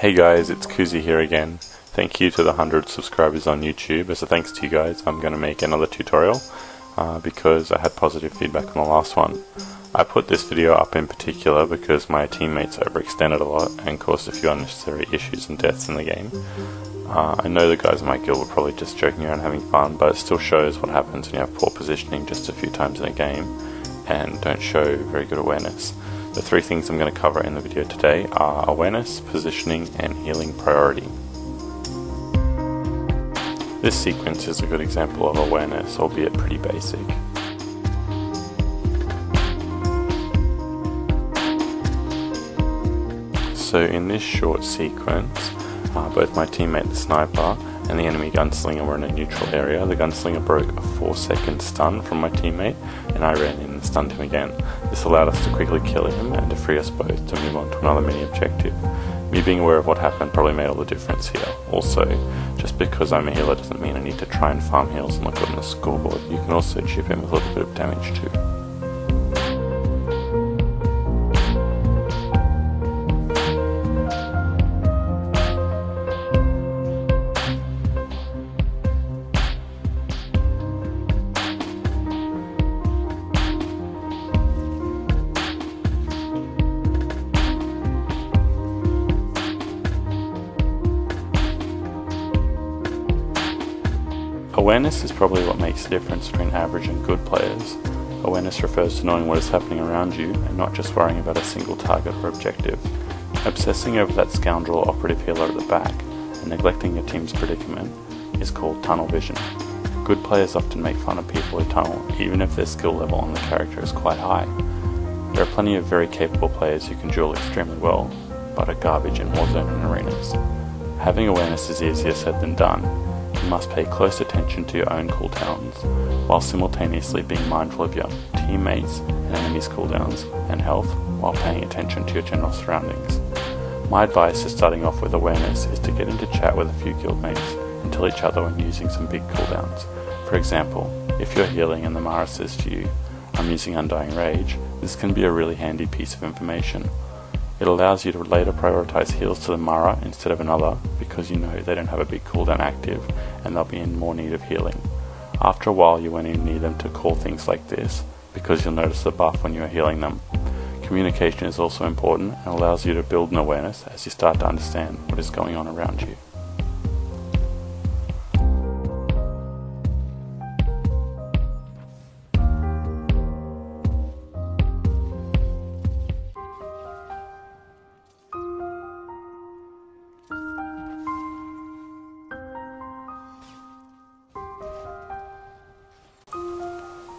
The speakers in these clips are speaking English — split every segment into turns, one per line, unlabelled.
Hey guys, it's Koozie here again. Thank you to the 100 subscribers on YouTube. As a thanks to you guys, I'm going to make another tutorial because I had positive feedback on the last one. I put this video up in particular because my teammates overextended a lot and caused a few unnecessary issues and deaths in the game. I know the guys in my guild were probably just joking around having fun, but it still shows what happens when you have poor positioning just a few times in a game and don't show very good awareness. The three things I'm going to cover in the video today are awareness, positioning, and healing priority. This sequence is a good example of awareness, albeit pretty basic. So in this short sequence, both my teammate the sniper and the enemy gunslinger were in a neutral area. The gunslinger broke a 4-second stun from my teammate and I ran in and stunned him again. This allowed us to quickly kill him and to free us both to move on to another mini objective. Me being aware of what happened probably made all the difference here. Also, just because I'm a healer doesn't mean I need to try and farm heals and look good on the scoreboard. You can also chip in with a little bit of damage too. Awareness is probably what makes the difference between average and good players. Awareness refers to knowing what is happening around you and not just worrying about a single target or objective. Obsessing over that scoundrel operative healer at the back and neglecting your team's predicament is called tunnel vision. Good players often make fun of people who tunnel, even if their skill level on the character is quite high. There are plenty of very capable players who can duel extremely well, but are garbage in warzone and arenas. Having awareness is easier said than done. You must pay close attention to your own cooldowns, while simultaneously being mindful of your teammates and enemies' cooldowns and health, while paying attention to your general surroundings. My advice to starting off with awareness is to get into chat with a few guildmates and tell each other when using some big cooldowns. For example, if you're healing and the Mara says to you, "I'm using Undying Rage," this can be a really handy piece of information. It allows you to later prioritize heals to the Mara instead of another because you know they don't have a big cooldown active and they'll be in more need of healing. After a while you won't even need them to call things like this because you'll notice the buff when you are healing them. Communication is also important and allows you to build an awareness as you start to understand what is going on around you.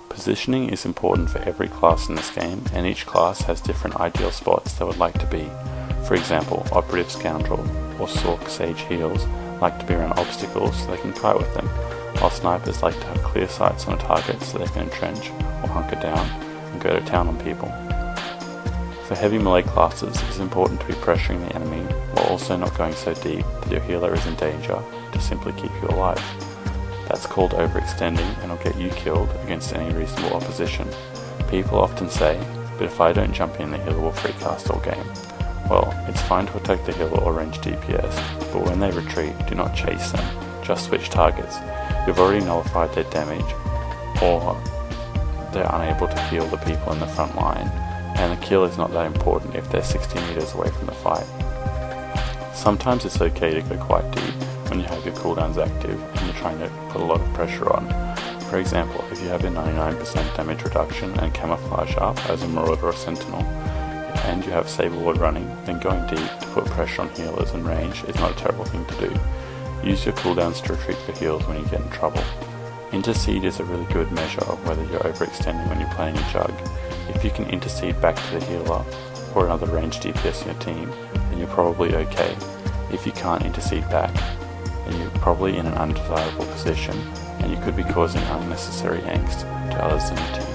Positioning is important for every class in this game, and each class has different ideal spots they would like to be. For example, Operative Scoundrel or Sorc Sage Heals like to be around obstacles so they can kite with them, while Snipers like to have clear sights on a target so they can entrench or hunker down and go to town on people. For heavy melee classes, it is important to be pressuring the enemy while also not going so deep that your healer is in danger to simply keep you alive. That's called overextending and will get you killed against any reasonable opposition. People often say, "But if I don't jump in, the healer will free cast all game." Well, it's fine to attack the healer or range DPS, but when they retreat, do not chase them, just switch targets. You've already nullified their damage, or they're unable to heal the people in the front line, and the kill is not that important if they're 60 meters away from the fight. Sometimes it's okay to go quite deep when you have your cooldowns active and you're trying to put a lot of pressure on. For example, if you have your 99% damage reduction and camouflage up as a Marauder or Sentinel, and you have Saber Ward running, then going deep to put pressure on healers and range is not a terrible thing to do. Use your cooldowns to retreat for heals when you get in trouble. Intercede is a really good measure of whether you're overextending when you're playing a jug. If you can intercede back to the healer or another range DPS in your team, then you're probably okay. If you can't intercede back, then you're probably in an undesirable position and you could be causing unnecessary angst to others in your team.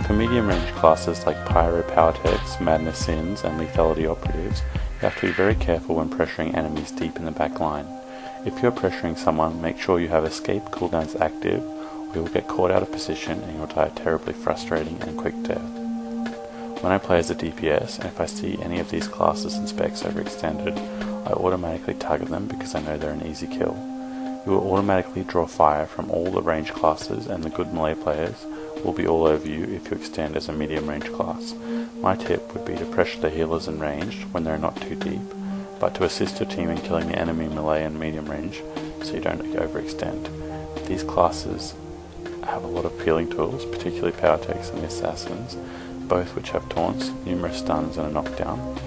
For medium range classes like Pyro Powertex, Madness Sins and Lethality Operatives, you have to be very careful when pressuring enemies deep in the back line. If you're pressuring someone, make sure you have escape cooldowns active, or you will get caught out of position and you'll die a terribly frustrating and quick death. When I play as a DPS, and if I see any of these classes and specs overextended, I automatically target them because I know they're an easy kill. You will automatically draw fire from all the range classes, and the good melee players will be all over you if you extend as a medium range class. My tip would be to pressure the healers in range when they're not too deep, but to assist your team in killing the enemy melee and medium range so you don't overextend. These classes have a lot of peeling tools, particularly Powertex and the Assassins, both which have taunts, numerous stuns and a knockdown.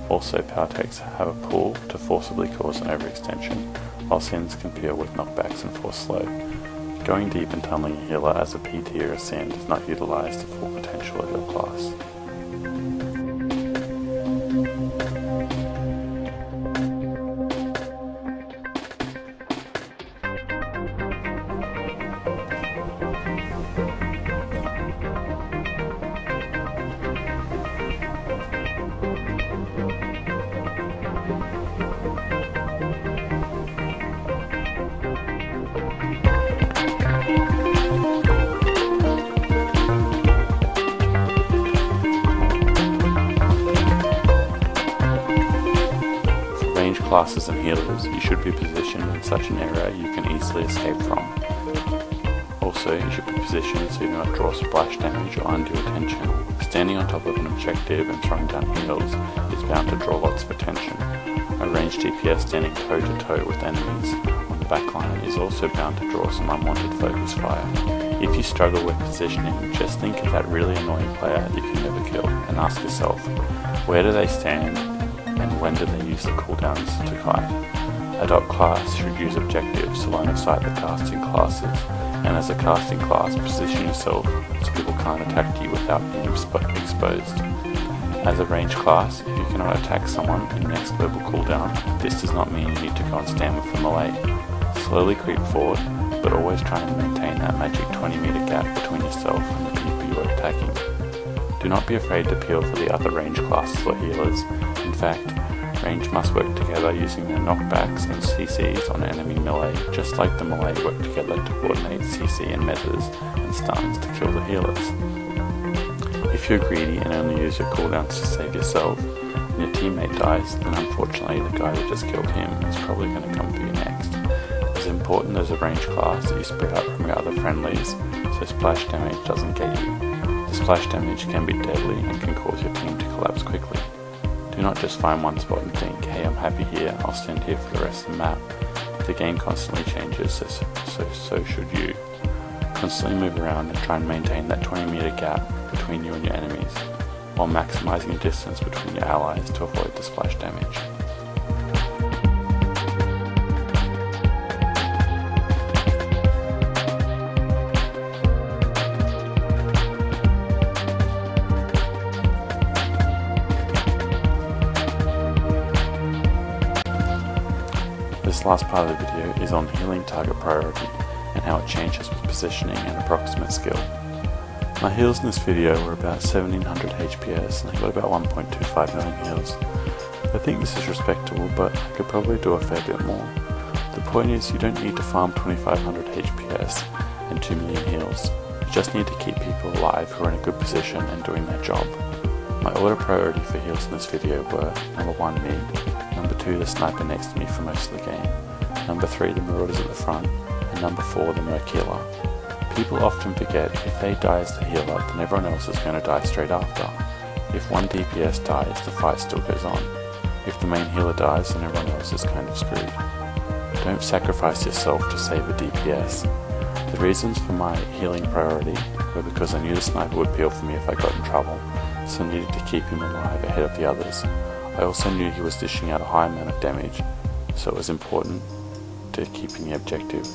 Also, Powertex have a pull to forcibly cause an overextension, while Sins can peel with knockbacks and force slow. Going deep and tunneling a healer as a PT or a Sin does not utilise the full potential of your class. Classes and healers, you should be positioned in such an area you can easily escape from. Also, you should be positioned so you do not draw splash damage or undue attention. Standing on top of an objective and throwing down heals is bound to draw lots of attention. A ranged DPS standing toe to toe with enemies on the backline is also bound to draw some unwanted focus fire. If you struggle with positioning, just think of that really annoying player that you can never kill and ask yourself, where do they stand? And when do they use the cooldowns to kite? A dot class should use objectives to line of sight the casting classes, and as a casting class, position yourself so people can't attack you without being exposed. As a range class, if you cannot attack someone in next global cooldown, this does not mean you need to go and stand with the melee. Slowly creep forward, but always try and maintain that magic 20-meter gap between yourself and the people you are attacking. Do not be afraid to peel for the other range classes or healers. In fact, range must work together using their knockbacks and CCs on enemy melee, just like the melee work together to coordinate CC and metas and stuns to kill the healers. If you're greedy and only use your cooldowns to save yourself, and your teammate dies, then unfortunately the guy that just killed him is probably going to come for you next. It's important as a range class that you spread out from your other friendlies so splash damage doesn't get you. The splash damage can be deadly and can cause your team to collapse quickly. Do not just find one spot and think, hey, I'm happy here, I'll stand here for the rest of the map. The game constantly changes, so should you. Constantly move around and try and maintain that 20-meter gap between you and your enemies, while maximizing distance between your allies to avoid the splash damage. This last part of the video is on healing target priority and how it changes with positioning and approximate skill. My heals in this video were about 1700 HPS and I got about 1.25 million heals. I think this is respectable, but I could probably do a fair bit more. The point is, you don't need to farm 2500 HPS and 2 million heals. You just need to keep people alive who are in a good position and doing their job. My order priority for heals in this video were number 1 mid, number 2 the sniper next to me for most of the game, number 3 the marauders at the front, and number 4 the merc healer. People often forget if they die as the healer, then everyone else is going to die straight after. If one DPS dies, the fight still goes on. If the main healer dies, then everyone else is kind of screwed. Don't sacrifice yourself to save a DPS. The reasons for my healing priority were because I knew the sniper would peel for me if I got in trouble, so I needed to keep him alive ahead of the others. I also knew he was dishing out a high amount of damage, so it was important to keeping the objective.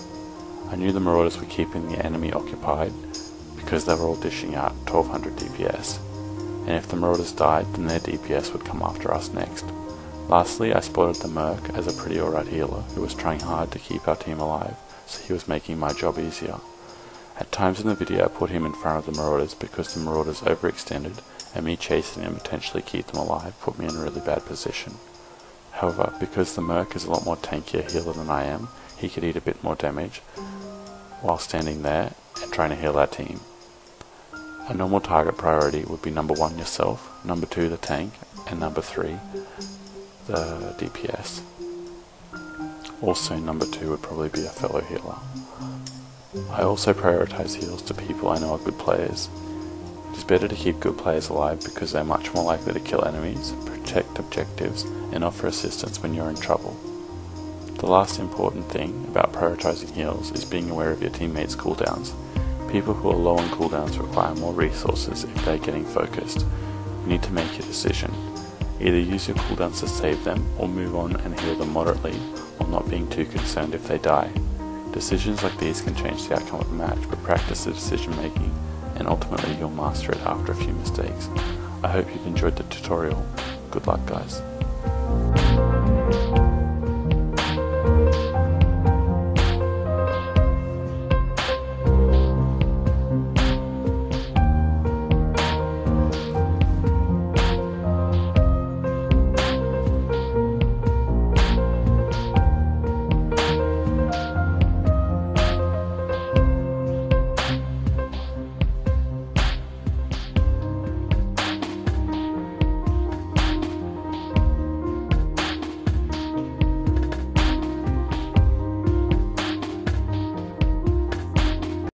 I knew the marauders were keeping the enemy occupied because they were all dishing out 1200 DPS, and if the marauders died, then their DPS would come after us next. Lastly, I spotted the merc as a pretty alright healer who was trying hard to keep our team alive, so he was making my job easier. At times in the video I put him in front of the marauders because the marauders overextended and me chasing them potentially keep them alive put me in a really bad position. However, because the merc is a lot more tankier healer than I am, he could eat a bit more damage while standing there and trying to heal our team. A normal target priority would be number 1 yourself, number 2 the tank, and number 3 the DPS. Also number 2 would probably be a fellow healer. I also prioritize heals to people I know are good players. It is better to keep good players alive because they are much more likely to kill enemies, protect objectives, and offer assistance when you're in trouble. The last important thing about prioritizing heals is being aware of your teammates' cooldowns. People who are low on cooldowns require more resources if they're getting focused. You need to make your decision. Either use your cooldowns to save them, or move on and heal them moderately, while not being too concerned if they die. Decisions like these can change the outcome of a match, but practice the decision making, and ultimately you'll master it after a few mistakes. I hope you've enjoyed the tutorial. Good luck, guys.